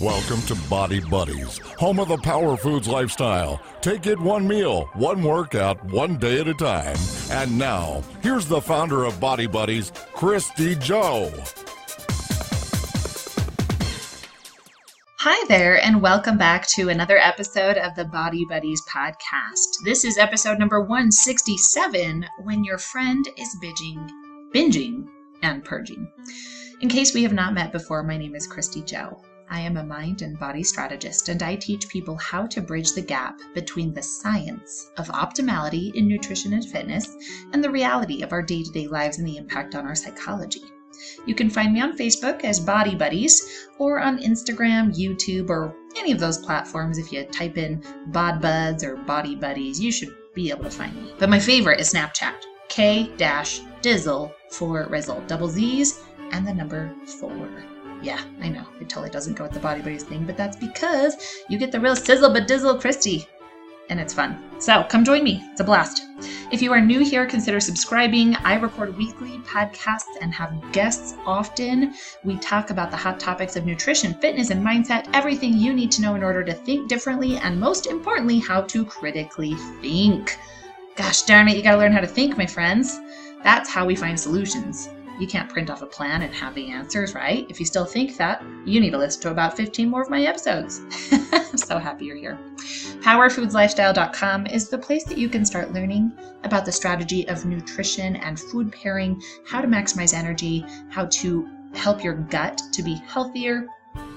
Welcome to Body Buddies, home of the Power Foods lifestyle. Take it one meal, one workout, one day at a time. And now, here's the founder of Body Buddies, Kristy Jo. Hi there, and welcome back to another episode of the Body Buddies podcast. This is episode number 167, When Your Friend is Binging and Purging. In case we have not met before, my name is Kristy Jo. I am a mind and body strategist, and I teach people how to bridge the gap between the science of optimality in nutrition and fitness and the reality of our day-to-day lives and the impact on our psychology. You can find me on Facebook as Body Buddies or on Instagram, YouTube, or any of those platforms. If you type in Bod Buds or Body Buddies, you should be able to find me. But my favorite is Snapchat, K-Dizzle for Rizzle, double Z's and the number 4. Yeah, I know, it totally doesn't go with the Body Buddies thing, but that's because you get the real sizzle but dizzle Kristy, and it's fun. So come join me, it's a blast. If you are new here, consider subscribing. I record weekly podcasts and have guests often. We talk about the hot topics of nutrition, fitness, and mindset, everything you need to know in order to think differently, and most importantly, how to critically think. Gosh darn it, you gotta learn how to think, my friends. That's how we find solutions. You can't print off a plan and have the answers, right? If you still think that, you need to listen to about 15 more of my episodes. I'm so happy you're here. PowerFoodsLifestyle.com is the place that you can start learning about the strategy of nutrition and food pairing, how to maximize energy, how to help your gut to be healthier,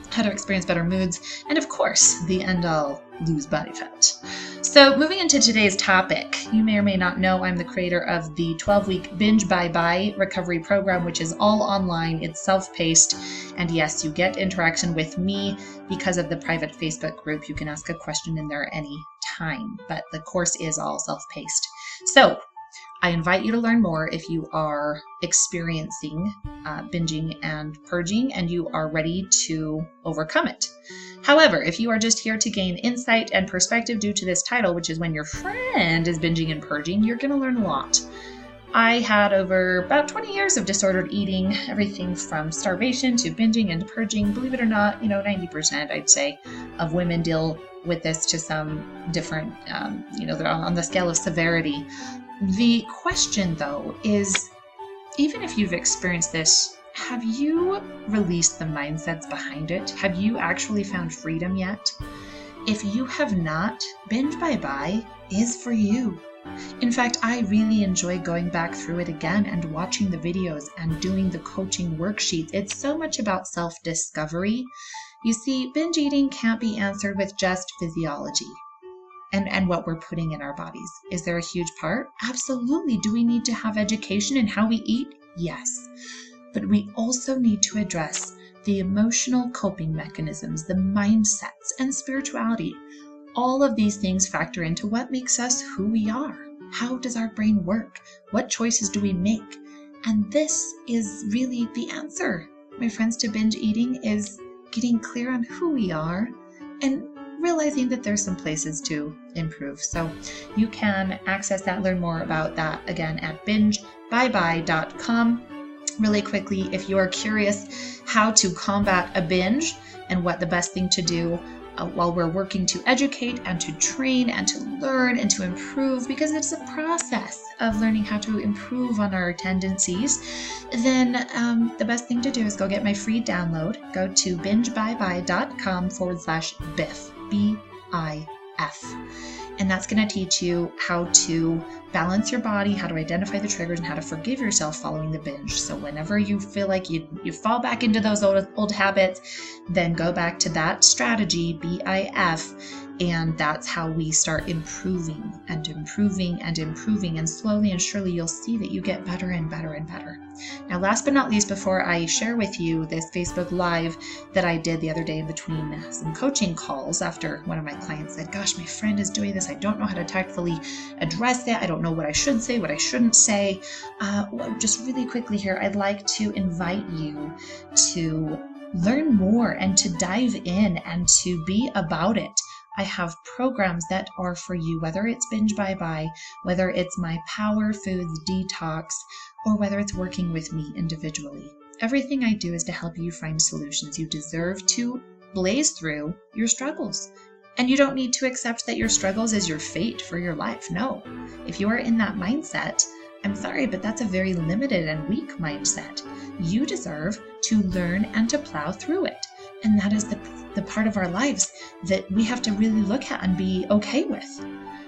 how to experience better moods, and of course, the end-all, lose body fat. So moving into today's topic, you may or may not know I'm the creator of the 12-week Binge Bye Bye recovery program, which is all online. It's self-paced. And yes, you get interaction with me because of the private Facebook group. You can ask a question in there any time, but the course is all self-paced. So I invite you to learn more if you are experiencing binging and purging and you are ready to overcome it. However, if you are just here to gain insight and perspective due to this title, which is when your friend is binging and purging, you're going to learn a lot. I had over about 20 years of disordered eating, everything from starvation to binging and purging. Believe it or not, 90% I'd say of women deal with this to some different, they're on the scale of severity. The question, though, is even if you've experienced this, have you released the mindsets behind it? Have you actually found freedom yet? If you have not, Binge Bye Bye is for you. In fact, I really enjoy going back through it again and watching the videos and doing the coaching worksheets. It's so much about self-discovery. You see, binge eating can't be answered with just physiology. And what we're putting in our bodies. Is there a huge part? Absolutely. Do we need to have education in how we eat? Yes. But we also need to address the emotional coping mechanisms, the mindsets, and spirituality. All of these things factor into what makes us who we are. How does our brain work? What choices do we make? And this is really the answer, my friends, to binge eating, is getting clear on who we are and realizing that there's some places to improve. So you can access that, learn more about that again at bingebyebye.com. Really quickly, if you are curious how to combat a binge and what the best thing to do while we're working to educate and to train and to learn and to improve, because it's a process of learning how to improve on our tendencies, then the best thing to do is go get my free download. Go to bingebyebye.com/BIF, B-I-F. And that's going to teach you how to balance your body, how to identify the triggers, and how to forgive yourself following the binge. So whenever you feel like you fall back into those old habits, then go back to that strategy, BIF, and that's how we start improving and improving and improving. And slowly and surely, you'll see that you get better and better and better. Now, last but not least, before I share with you this Facebook Live that I did the other day in between some coaching calls after one of my clients said, gosh, my friend is doing this. I don't know how to tactfully address it. I don't know what I should say, what I shouldn't say. Just really quickly here, I'd like to invite you to learn more and to dive in and to be about it. I have programs that are for you, whether it's Binge Bye Bye, whether it's my Power Foods Detox, or whether it's working with me individually. Everything I do is to help you find solutions. You deserve to blaze through your struggles. And you don't need to accept that your struggles is your fate for your life. No, if you are in that mindset, I'm sorry, but that's a very limited and weak mindset. You deserve to learn and to plow through it. And that is the part of our lives that we have to really look at and be okay with.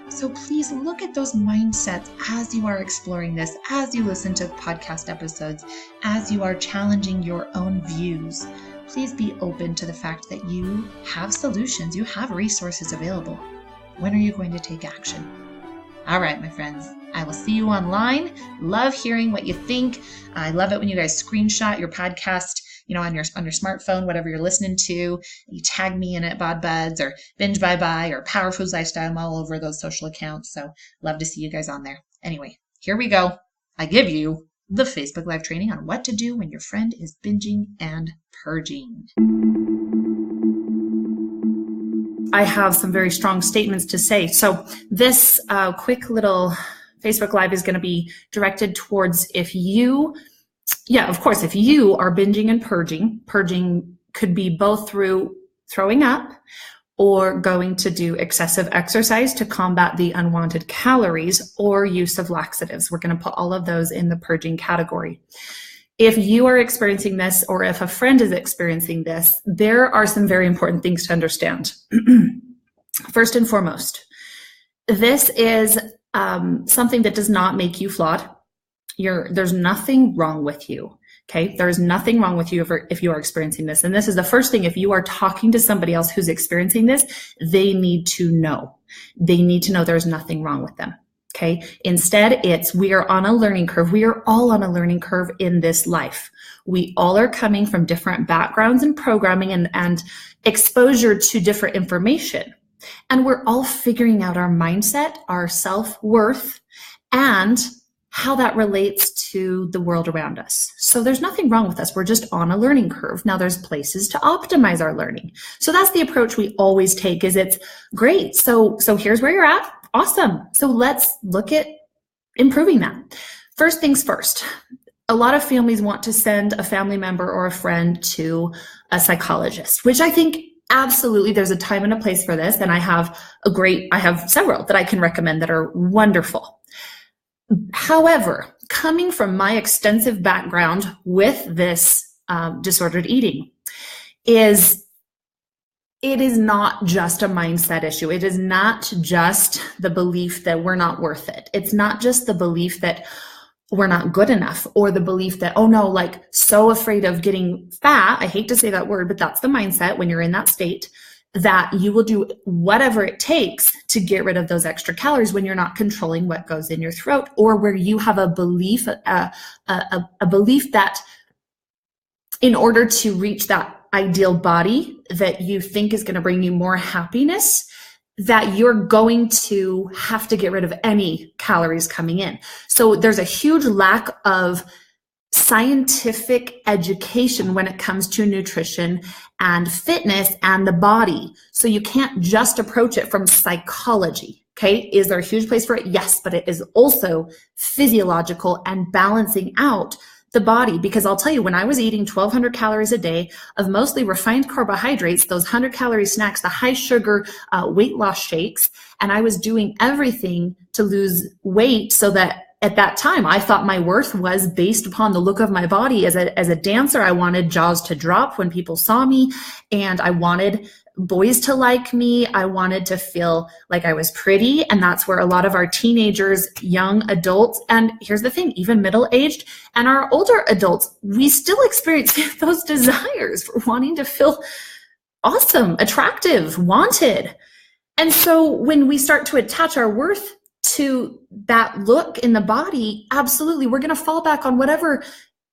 So please look at those mindsets as you are exploring this, as you listen to podcast episodes, as you are challenging your own views. Please be open to the fact that you have solutions, you have resources available. When are you going to take action? All right, my friends, I will see you online. Love hearing what you think. I love it when you guys screenshot your podcast, on your smartphone, whatever you're listening to. You tag me in it, Bod Buds or Binge Bye Bye or Power Foods Lifestyle. I'm all over those social accounts. So love to see you guys on there. Anyway, here we go. I give you the Facebook Live training on what to do when your friend is binging and purging. I have some very strong statements to say. So this quick little Facebook Live is going to be directed towards if you are binging and purging. Purging could be both through throwing up or going to do excessive exercise to combat the unwanted calories or use of laxatives. We're going to put all of those in the purging category. If you are experiencing this or if a friend is experiencing this, there are some very important things to understand. First and foremost, this is something that does not make you flawed. There's nothing wrong with you. Okay. There's nothing wrong with you if you are experiencing this. And this is the first thing. If you are talking to somebody else who's experiencing this, they need to know. They need to know there's nothing wrong with them. Okay. Instead, we are on a learning curve. We are all on a learning curve in this life. We all are coming from different backgrounds and programming and exposure to different information. And we're all figuring out our mindset, our self-worth, and how that relates to the world around us. So there's nothing wrong with us. We're just on a learning curve. Now there's places to optimize our learning. So that's the approach we always take. It's great. So here's where you're at. Awesome. So let's look at improving that. First things first. A lot of families want to send a family member or a friend to a psychologist, which I think absolutely there's a time and a place for this. And I have several that I can recommend that are wonderful. However, coming from my extensive background with this disordered eating, it is not just a mindset issue. It is not just the belief that we're not worth it. It's not just the belief that we're not good enough or the belief that, so afraid of getting fat. I hate to say that word, but that's the mindset when you're in that state, that you will do whatever it takes to get rid of those extra calories when you're not controlling what goes in your throat, or where you have a belief that in order to reach that ideal body that you think is going to bring you more happiness, that you're going to have to get rid of any calories coming in. So there's a huge lack of scientific education when it comes to nutrition and fitness and the body. So you can't just approach it from psychology. Okay. Is there a huge place for it? Yes, but it is also physiological and balancing out the body. Because I'll tell you, when I was eating 1,200 calories a day of mostly refined carbohydrates, those 100-calorie snacks, the high sugar weight loss shakes, and I was doing everything to lose weight so that at that time, I thought my worth was based upon the look of my body. As a dancer, I wanted jaws to drop when people saw me, and I wanted boys to like me. I wanted to feel like I was pretty, and that's where a lot of our teenagers, young adults, and here's the thing, even middle-aged and our older adults, we still experience those desires for wanting to feel awesome, attractive, wanted. And so when we start to attach our worth to that look in the body, absolutely, we're going to fall back on whatever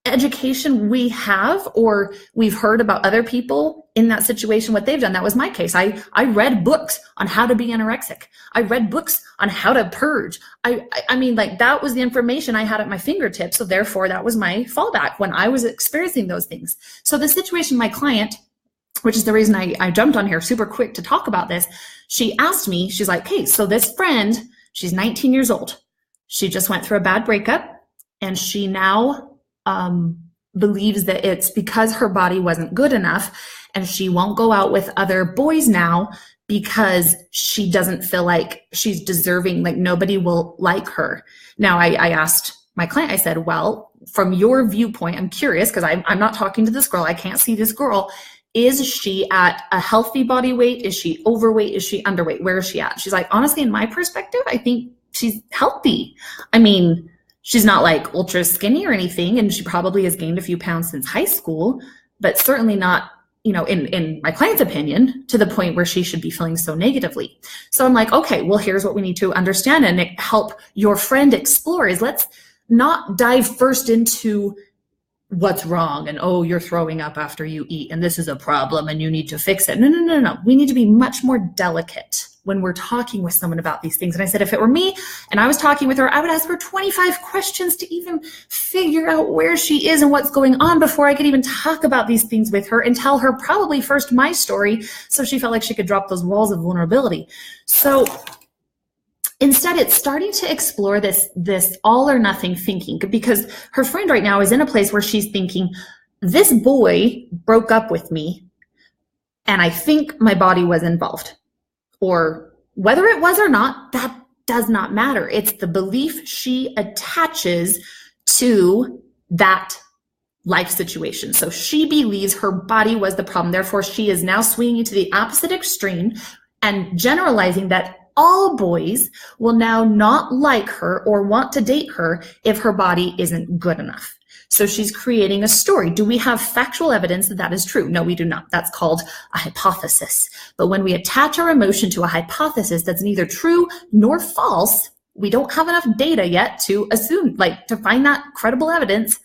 education we have or we've heard about other people in that situation, what they've done. That was my case. I read books on how to be anorexic. I read books on how to purge. I mean, that was the information I had at my fingertips. So therefore, that was my fallback when I was experiencing those things. So the situation, my client, which is the reason I jumped on here super quick to talk about this, she asked me, she's like, hey, so this friend, she's 19 years old. She just went through a bad breakup, and she now believes that it's because her body wasn't good enough. and she won't go out with other boys now because she doesn't feel like she's deserving, like nobody will like her. Now, I asked my client, I said, well, from your viewpoint, I'm curious because I'm not talking to this girl. I can't see this girl. Is she at a healthy body weight? Is she overweight? Is she underweight? Where is she at? She's like, honestly, in my perspective, I think she's healthy. I mean, she's not like ultra skinny or anything, and she probably has gained a few pounds since high school, but certainly not, you know, in my client's opinion, to the point where she should be feeling so negatively. So I'm like, okay, well, here's what we need to understand and help your friend explore is let's not dive first into what's wrong and, oh, you're throwing up after you eat and this is a problem and you need to fix it. No. We need to be much more delicate when we're talking with someone about these things. And I said, if it were me and I was talking with her, I would ask her 25 questions to even figure out where she is and what's going on before I could even talk about these things with her, and tell her probably first my story so she felt like she could drop those walls of vulnerability. So instead, it's starting to explore this all or nothing thinking, because her friend right now is in a place where she's thinking, this boy broke up with me and I think my body was involved. Or whether it was or not, that does not matter. It's the belief she attaches to that life situation. So she believes her body was the problem. Therefore, she is now swinging to the opposite extreme and generalizing that all boys will now not like her or want to date her if her body isn't good enough. So she's creating a story. Do we have factual evidence that that is true? No, we do not. That's called a hypothesis. But when we attach our emotion to a hypothesis that's neither true nor false, we don't have enough data yet to assume, like to find that credible evidence,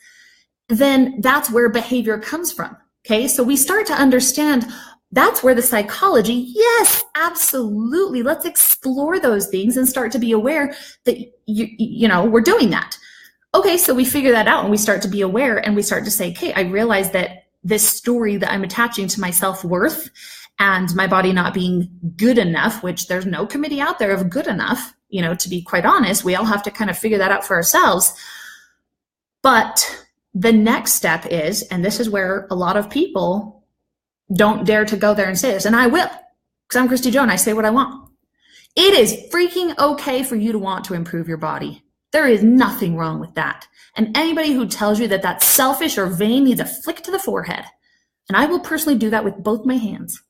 then that's where behavior comes from. Okay, so we start to understand that's where the psychology, yes, absolutely. Let's explore those things and start to be aware that, you know, we're doing that. Okay, so we figure that out and we start to be aware and we start to say, okay, I realize that this story that I'm attaching to my self-worth and my body not being good enough, which there's no committee out there of good enough, you know, to be quite honest, we all have to kind of figure that out for ourselves. But the next step is, and this is where a lot of people don't dare to go there and say this, and I will, because I'm Kristy Jo and I say what I want. It is freaking okay for you to want to improve your body. There is nothing wrong with that. And anybody who tells you that that's selfish or vain needs a flick to the forehead. And I will personally do that with both my hands.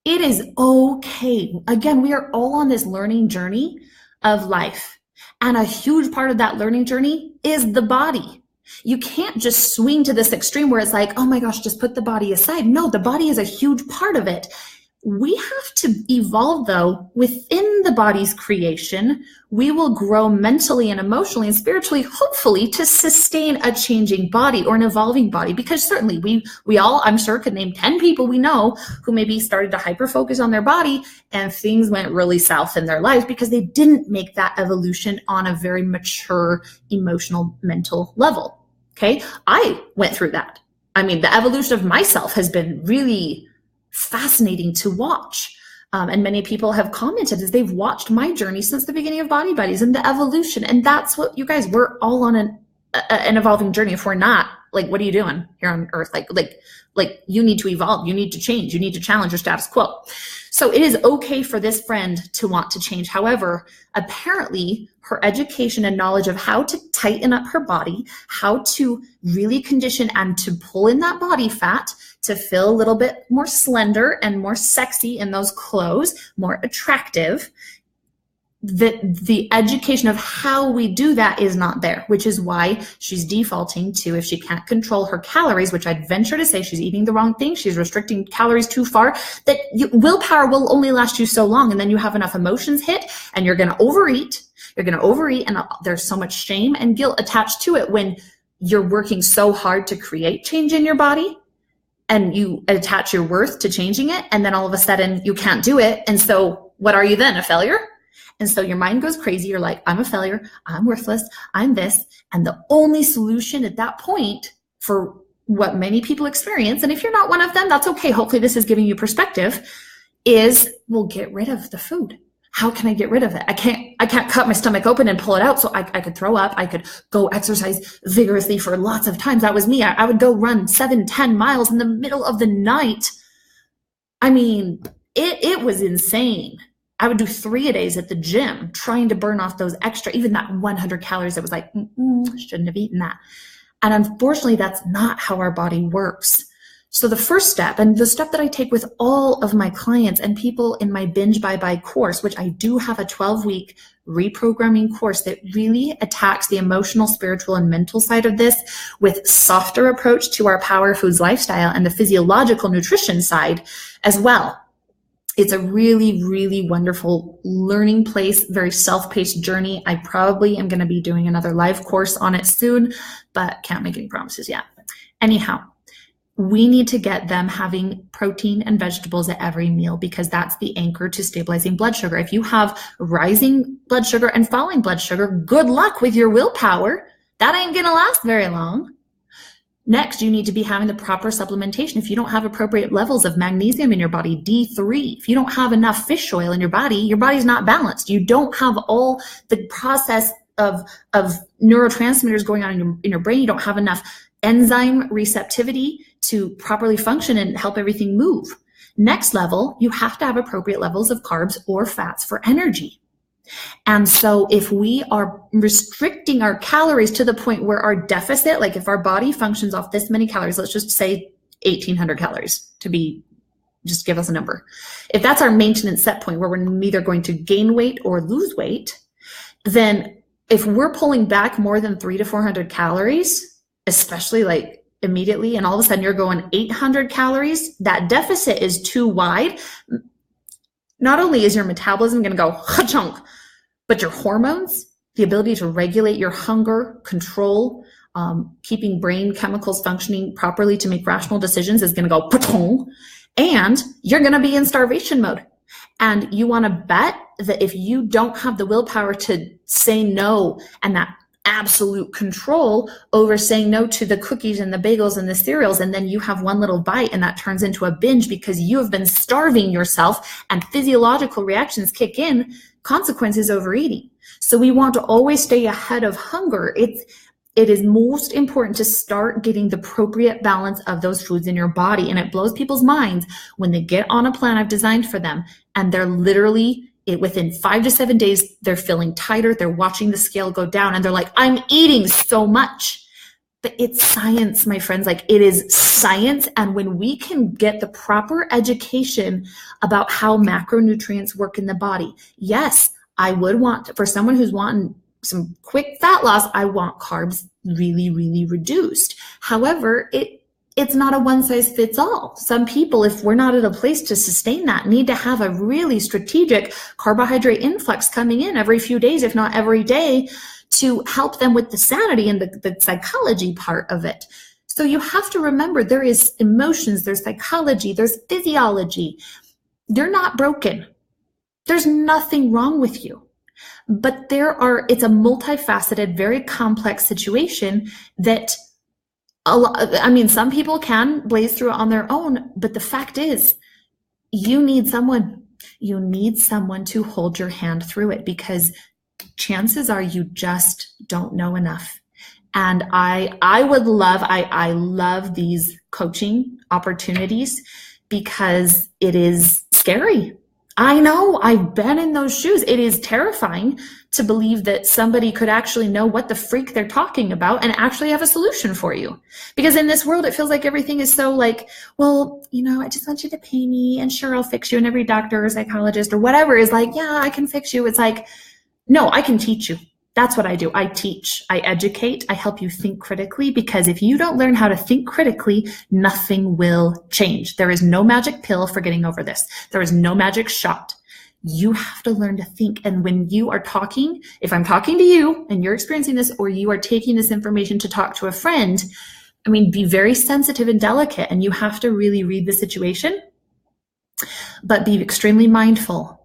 It is okay. Again, we are all on this learning journey of life. And a huge part of that learning journey is the body. You can't just swing to this extreme where it's like, oh my gosh, just put the body aside. No, the body is a huge part of it. We have to evolve, though, within the body's creation. We will grow mentally and emotionally and spiritually, hopefully, to sustain a changing body or an evolving body. Because certainly we all, I'm sure, could name 10 people we know who maybe started to hyper-focus on their body and things went really south in their lives because they didn't make that evolution on a very mature, emotional, mental level. Okay? I went through that. I mean, the evolution of myself has been really fascinating to watch. And many people have commented as they've watched my journey since the beginning of Body Buddies and the evolution. And that's what you guys, we're all on an evolving journey. If we're not, like, what are you doing here on earth? Like you need to evolve. You need to change. You need to challenge your status quo. So it is okay for this friend to want to change. However, apparently her education and knowledge of how to tighten up her body, how to really condition and to pull in that body fat to feel a little bit more slender and more sexy in those clothes, more attractive, the education of how we do that is not there, which is why she's defaulting to, if she can't control her calories, which I'd venture to say she's eating the wrong thing, she's restricting calories too far, that willpower will only last you so long, and then you have enough emotions hit and you're going to overeat. You're going to overeat, and there's so much shame and guilt attached to it when you're working so hard to create change in your body and you attach your worth to changing it, and then all of a sudden you can't do it. And so what are you then, a failure? And so your mind goes crazy. You're like, I'm a failure. I'm worthless. I'm this. And the only solution at that point for what many people experience, and if you're not one of them, that's okay. Hopefully this is giving you perspective, is we'll get rid of the food. How can I get rid of it? I can't cut my stomach open and pull it out. So I could throw up. I could go exercise vigorously for lots of times. That was me. I would go run 7-10 miles in the middle of the night I mean, it was insane. I would do 3 a days at the gym, trying to burn off those extra, even that 100 calories that was like, shouldn't have eaten that. And unfortunately, that's not how our body works. So the first step, and the step that I take with all of my clients and people in my Binge Bye Bye course, which I do have a 12-week reprogramming course that really attacks the emotional, spiritual, and mental side of this with softer approach to our power foods lifestyle and the physiological nutrition side as well. It's a really, really wonderful learning place, very self-paced journey. I probably am going to be doing another live course on it soon, but can't make any promises yet. Anyhow, we need to get them having protein and vegetables at every meal because that's the anchor to stabilizing blood sugar. If you have rising blood sugar and falling blood sugar, good luck with your willpower. That ain't going to last very long. Next, you need to be having the proper supplementation. If you don't have appropriate levels of magnesium in your body, D3, if you don't have enough fish oil in your body's not balanced. You don't have all the process of neurotransmitters going on in your brain. You don't have enough enzyme receptivity to properly function and help everything move. Next level, you have to have appropriate levels of carbs or fats for energy. And so if we are restricting our calories to the point where our deficit, like if our body functions off this many calories, let's just say 1,800 calories just give us a number. If that's our maintenance set point where we're neither going to gain weight or lose weight, then if we're pulling back more than 300 to 400 calories, especially like immediately, and all of a sudden you're going 800 calories, that deficit is too wide. Not only is your metabolism going to go ha-chunk, but your hormones, the ability to regulate your hunger, control, keeping brain chemicals functioning properly to make rational decisions is going to go pa-tong, and you're going to be in starvation mode. And you want to bet that if you don't have the willpower to say no and that absolute control over saying no to the cookies and the bagels and the cereals, and then you have one little bite and that turns into a binge because you have been starving yourself and physiological reactions kick in, consequences overeating. So we want to always stay ahead of hunger. It is most important to start getting the appropriate balance of those foods in your body. And it blows people's minds when they get on a plan I've designed for them and they're literally within 5 to 7 days, they're feeling tighter. They're watching the scale go down and they're like, I'm eating so much. But it's science, my friends. Like, it is science. And when we can get the proper education about how macronutrients work in the body, yes, I would want, for someone who's wanting some quick fat loss, I want carbs really, really reduced. However, it's not a one size fits all. Some people, if we're not at a place to sustain that, need to have a really strategic carbohydrate influx coming in every few days, if not every day, to help them with the sanity and the psychology part of it. So you have to remember there is emotions, there's psychology, there's physiology. You're not broken. There's nothing wrong with you. But it's a multifaceted, very complex situation that some people can blaze through it on their own, but the fact is you need someone to hold your hand through it because chances are you just don't know enough. And I love these coaching opportunities because it is scary. I know, I've been in those shoes. It is terrifying to believe that somebody could actually know what the freak they're talking about and actually have a solution for you. Because in this world, it feels like everything is so like, well, I just want you to pay me and sure, I'll fix you. And every doctor or psychologist or whatever is like, yeah, I can fix you. It's like, no, I can teach you. That's what I do. I teach, I educate, I help you think critically, because if you don't learn how to think critically, nothing will change. There is no magic pill for getting over this. There is no magic shot. You have to learn to think. And when you are talking, if I'm talking to you and you're experiencing this, or you are taking this information to talk to a friend, be very sensitive and delicate, and you have to really read the situation, but be extremely mindful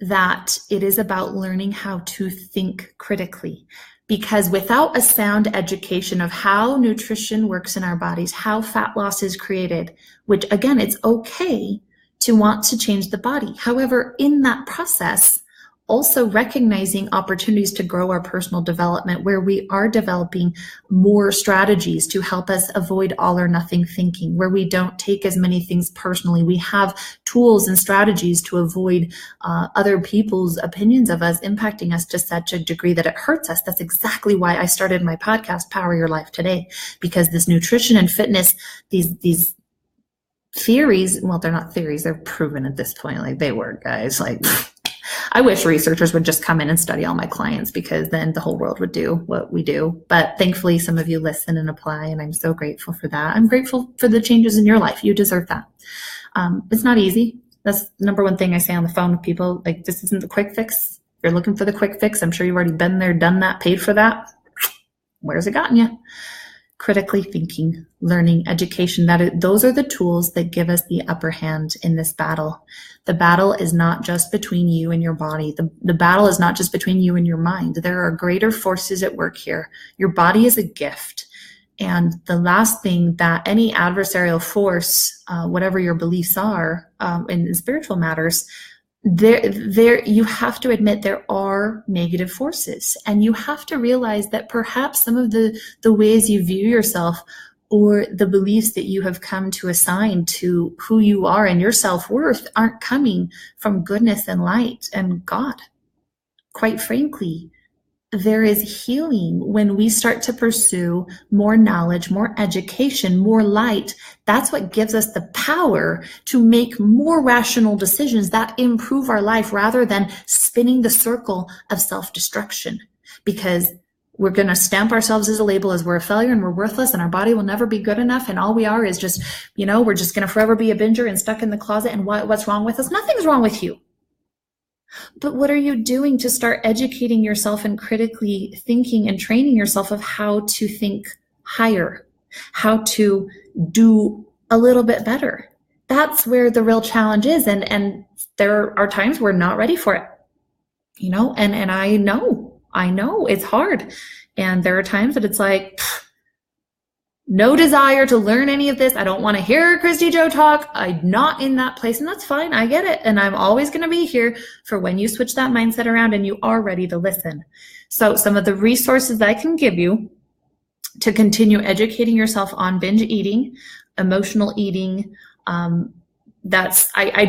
that it is about learning how to think critically. Because without a sound education of how nutrition works in our bodies, how fat loss is created, which again, it's okay to want to change the body. However, in that process, also recognizing opportunities to grow our personal development, where we are developing more strategies to help us avoid all or nothing thinking, where we don't take as many things personally. We have tools and strategies to avoid other people's opinions of us impacting us to such a degree that it hurts us. That's exactly why I started my podcast, Power Your Life Today, because this nutrition and fitness, these theories, well, they're not theories, they're proven at this point. Like, they work, guys. Like, I wish researchers would just come in and study all my clients, because then the whole world would do what we do. But thankfully, some of you listen and apply, and I'm so grateful for that. I'm grateful for the changes in your life. You deserve that. It's not easy. That's the number one thing I say on the phone with people. Like, this isn't the quick fix. If you're looking for the quick fix, I'm sure you've already been there, done that, paid for that. Where's it gotten you? Critically thinking, learning, education, those are the tools that give us the upper hand in this battle. The battle is not just between you and your body. The battle is not just between you and your mind. There are greater forces at work here. Your body is a gift. And the last thing that any adversarial force, whatever your beliefs are in spiritual matters, there you have to admit there are negative forces, and you have to realize that perhaps some of the ways you view yourself, or the beliefs that you have come to assign to who you are and your self-worth, aren't coming from goodness and light and God. Quite frankly, there is healing when we start to pursue more knowledge, more education, more light. That's what gives us the power to make more rational decisions that improve our life, rather than spinning the circle of self-destruction. Because we're going to stamp ourselves as a label, as we're a failure and we're worthless and our body will never be good enough. And all we are is just, we're just going to forever be a binger and stuck in the closet. And what's wrong with us? Nothing's wrong with you. But what are you doing to start educating yourself and critically thinking and training yourself of how to think higher, how to do a little bit better? That's where the real challenge is. And there are times we're not ready for it, and I know it's hard. And there are times that it's like, no desire to learn any of this. I don't want to hear Kristy Jo talk. I'm not in that place, and that's fine. I get it. And I'm always going to be here for when you switch that mindset around and you are ready to listen. So some of the resources that I can give you to continue educating yourself on binge eating, emotional eating, I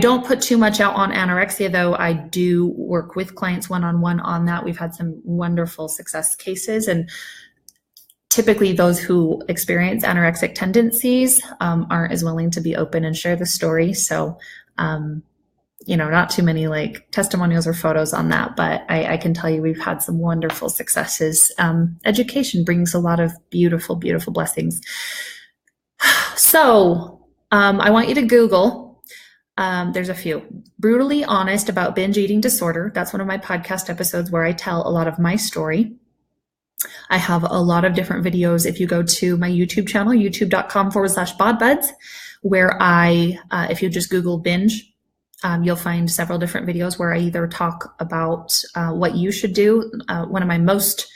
don't put too much out on anorexia, though I do work with clients one-on-one on that. We've had some wonderful success cases, and typically those who experience anorexic tendencies aren't as willing to be open and share the story. So, not too many like testimonials or photos on that, but I can tell you we've had some wonderful successes. Education brings a lot of beautiful, beautiful blessings. So I want you to Google, there's a few, Brutally Honest About Binge Eating Disorder. That's one of my podcast episodes where I tell a lot of my story. I have a lot of different videos. If you go to my YouTube channel, youtube.com/bodbuds, where if you just Google binge, you'll find several different videos where I either talk about what you should do. One of my most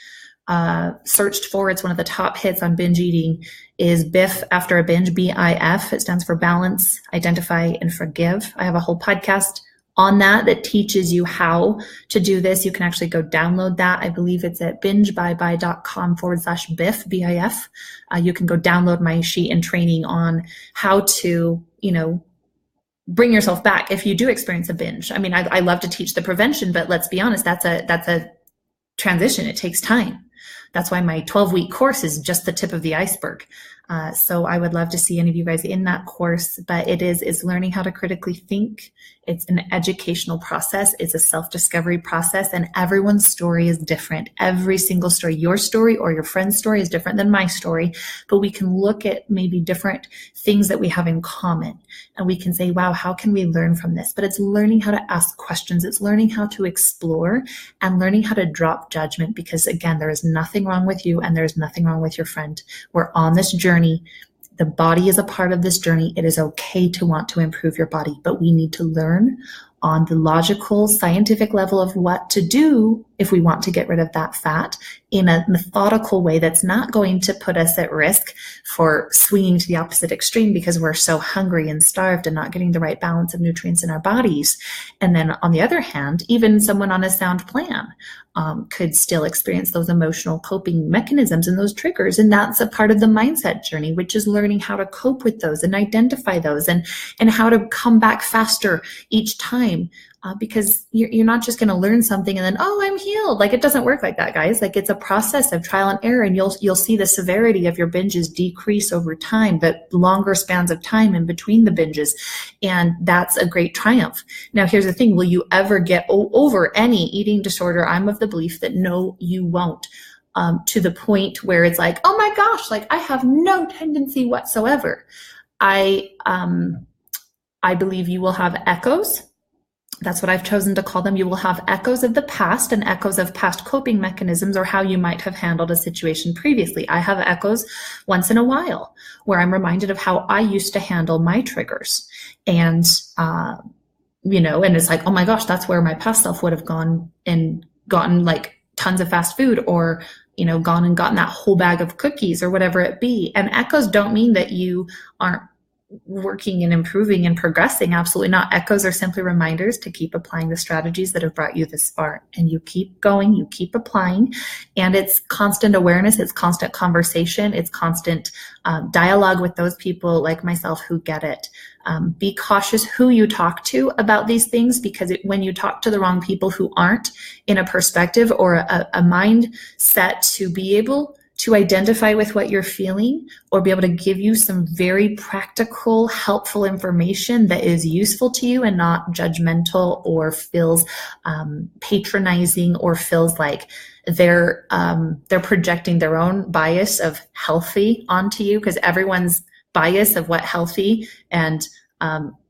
searched for, it's one of the top hits on binge eating, is BIF after a binge, BIF. It stands for Balance, Identify, and Forgive. I have a whole podcast on that teaches you how to do this. You can actually go download that. I believe it's at bingebyebye.com/BIF, BIF. You can go download my sheet and training on how to, bring yourself back if you do experience a binge. I mean, I love to teach the prevention, but let's be honest, that's a transition. It takes time. That's why my 12-week course is just the tip of the iceberg. So I would love to see any of you guys in that course, but it's learning how to critically think. It's an educational process. It's a self-discovery process, and everyone's story is different. Every single story, your story or your friend's story, is different than my story, but we can look at maybe different things that we have in common, and we can say, wow, how can we learn from this? But it's learning how to ask questions. It's learning how to explore and learning how to drop judgment, because again, there is nothing wrong with you and there's nothing wrong with your friend. We're on this journey. The body is a part of this journey. It is okay to want to improve your body, but we need to learn on the logical, scientific level of what to do if we want to get rid of that fat in a methodical way that's not going to put us at risk for swinging to the opposite extreme because we're so hungry and starved and not getting the right balance of nutrients in our bodies. And then on the other hand, even someone on a sound plan could still experience those emotional coping mechanisms and those triggers. And that's a part of the mindset journey, which is learning how to cope with those and identify those and how to come back faster each time. Because you're not just going to learn something and then, oh, I'm healed. Like, it doesn't work like that, guys. Like, it's a process of trial and error, and you'll see the severity of your binges decrease over time, but longer spans of time in between the binges. And that's a great triumph. Now, here's the thing. Will you ever get over any eating disorder? I'm of the belief that no, you won't. To the point where it's like, oh my gosh, like I have no tendency whatsoever. I believe you will have echoes. That's what I've chosen to call them. You will have echoes of the past and echoes of past coping mechanisms or how you might have handled a situation previously. I have echoes once in a while where I'm reminded of how I used to handle my triggers. And, and it's like, oh my gosh, that's where my past self would have gone and gotten like tons of fast food or, gone and gotten that whole bag of cookies or whatever it be. And echoes don't mean that you aren't working and improving and progressing. Absolutely not. Echoes are simply reminders to keep applying the strategies that have brought you this far. And you keep going, you keep applying. And it's constant awareness, it's constant conversation, it's constant dialogue with those people like myself who get it. Be cautious who you talk to about these things, because when you talk to the wrong people who aren't in a perspective or a mindset to be able to identify with what you're feeling or be able to give you some very practical, helpful information that is useful to you and not judgmental or feels patronizing or feels like they're projecting their own bias of healthy onto you, because everyone's bias of what healthy and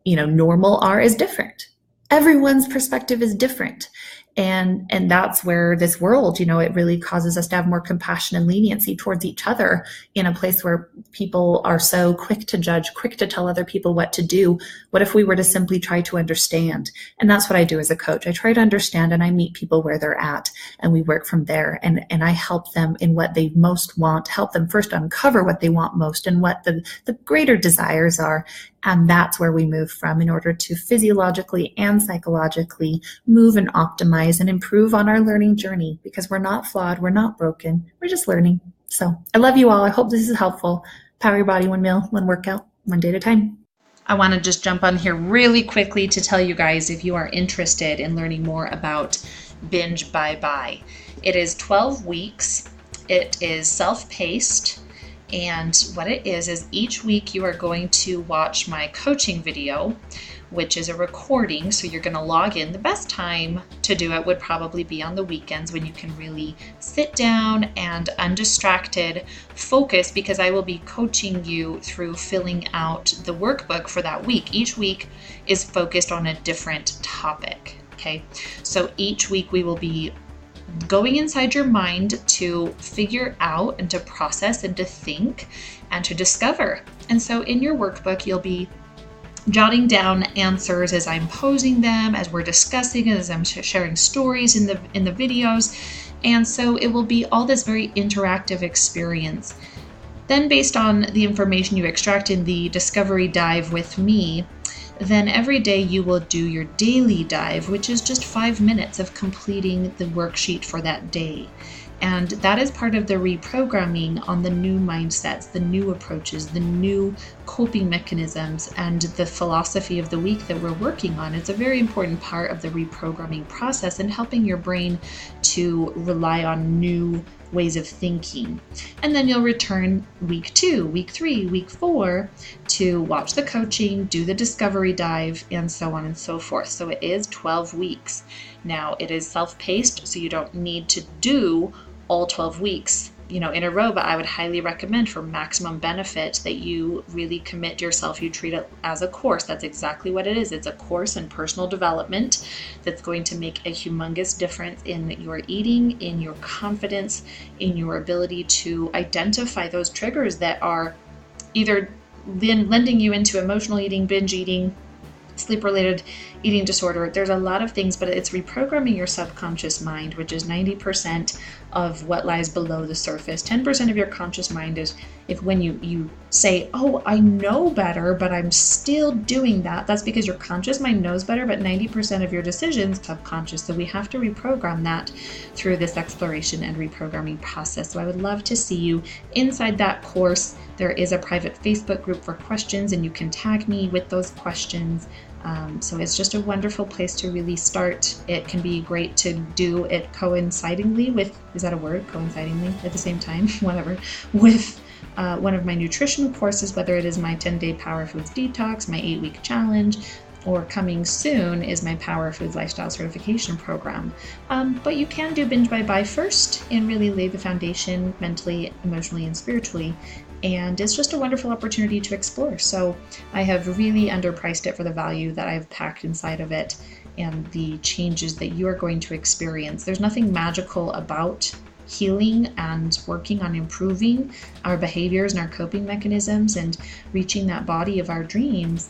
normal are is different. Everyone's perspective is different. And that's where this world, it really causes us to have more compassion and leniency towards each other in a place where people are so quick to judge, quick to tell other people what to do. What if we were to simply try to understand? And that's what I do as a coach. I try to understand and I meet people where they're at and we work from there. And I help them in what they most want, help them first uncover what they want most and what the greater desires are. And that's where we move from in order to physiologically and psychologically move and optimize and improve on our learning journey, because we're not flawed, we're not broken, we're just learning. So I love you all. I hope this is helpful. Power your body, one meal, one workout, one day at a time. I want to just jump on here really quickly to tell you guys, if you are interested in learning more about Binge Bye Bye. It is 12 weeks. It is self-paced. And what it is each week you are going to watch my coaching video, which is a recording. So you're going to log in. The best time to do it would probably be on the weekends when you can really sit down and undistracted focus, because I will be coaching you through filling out the workbook for that week. Each week is focused on a different topic. Okay. So each week we will be going inside your mind to figure out and to process and to think and to discover. And so in your workbook, you'll be jotting down answers as I'm posing them, as we're discussing, as I'm sharing stories in the videos. And so it will be all this very interactive experience. Then based on the information you extract in the discovery dive with me, then every day you will do your daily dive, which is just 5 minutes of completing the worksheet for that day. And that is part of the reprogramming on the new mindsets, the new approaches, the new coping mechanisms, and the philosophy of the week that we're working on. It's a very important part of the reprogramming process and helping your brain to rely on new ways of thinking. And then you'll return week 2, week 3, week 4 to watch the coaching, do the discovery dive, and so on and so forth. So it is 12 weeks. Now it is self-paced, so you don't need to do all 12 weeks, in a row, but I would highly recommend for maximum benefit that you really commit yourself. You treat it as a course. That's exactly what it is. It's a course in personal development that's going to make a humongous difference in your eating, in your confidence, in your ability to identify those triggers that are either lending you into emotional eating, binge eating, sleep-related eating disorder. There's a lot of things, but it's reprogramming your subconscious mind, which is 90% of what lies below the surface. 10% of your conscious mind is if when you say, oh, I know better, but I'm still doing that. That's because your conscious mind knows better, but 90% of your decisions subconscious. So we have to reprogram that through this exploration and reprogramming process. So I would love to see you inside that course. There is a private Facebook group for questions, and you can tag me with those questions. So it's just a wonderful place to really start. It can be great to do it coincidingly with, is that a word? Coincidingly at the same time, whatever, with one of my nutrition courses, whether it is my 10-day Power Foods Detox, my 8-week challenge, or coming soon is my Power Foods Lifestyle Certification Program. But you can do Binge Bye Bye first and really lay the foundation mentally, emotionally, and spiritually. And it's just a wonderful opportunity to explore. So I have really underpriced it for the value that I've packed inside of it and the changes that you are going to experience. There's nothing magical about healing and working on improving our behaviors and our coping mechanisms and reaching that body of our dreams,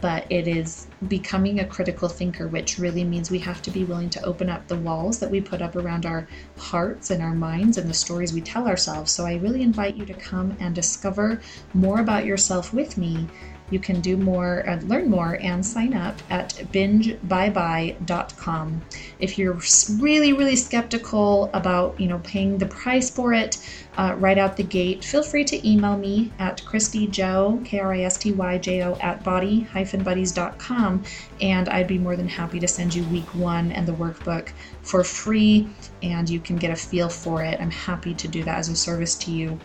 but it is becoming a critical thinker, which really means we have to be willing to open up the walls that we put up around our hearts and our minds and the stories we tell ourselves. So I really invite you to come and discover more about yourself with me. You can do more, learn more, and sign up at bingebyebye.com. If you're really, really skeptical about, paying the price for it right out the gate, feel free to email me at Kristy Jo, KristyJo @body-buddies.com, and I'd be more than happy to send you week 1 and the workbook for free, and you can get a feel for it. I'm happy to do that as a service to you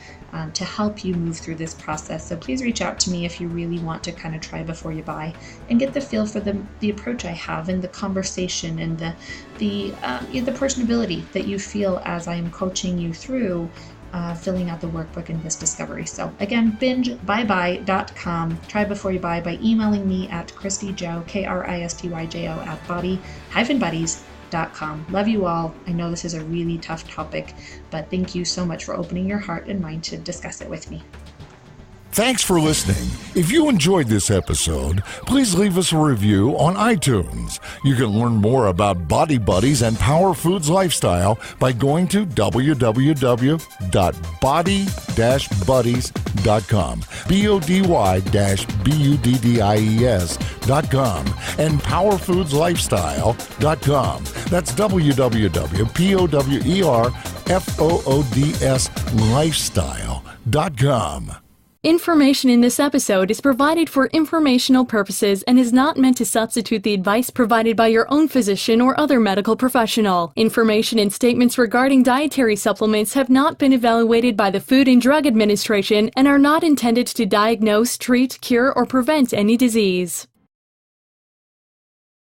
to help you move through this process. So please reach out to me if you really want to kind of try before you buy and get the feel for the approach I have and the conversation and the personability that you feel as I am coaching you through filling out the workbook in this discovery. So again, bingebyebye.com. Try before you buy by emailing me at Kristy Jo, KristyJo @body-buddies.com. Love you all. I know this is a really tough topic, but thank you so much for opening your heart and mind to discuss it with me. Thanks for listening. If you enjoyed this episode, please leave us a review on iTunes. You can learn more about Body Buddies and Power Foods Lifestyle by going to www.body-buddies.com, BODY-BUDDIES.com, and powerfoodslifestyle.com. That's www.POWERFOODSlifestyle.com. Information in this episode is provided for informational purposes and is not meant to substitute the advice provided by your own physician or other medical professional. Information and statements regarding dietary supplements have not been evaluated by the Food and Drug Administration and are not intended to diagnose, treat, cure, or prevent any disease.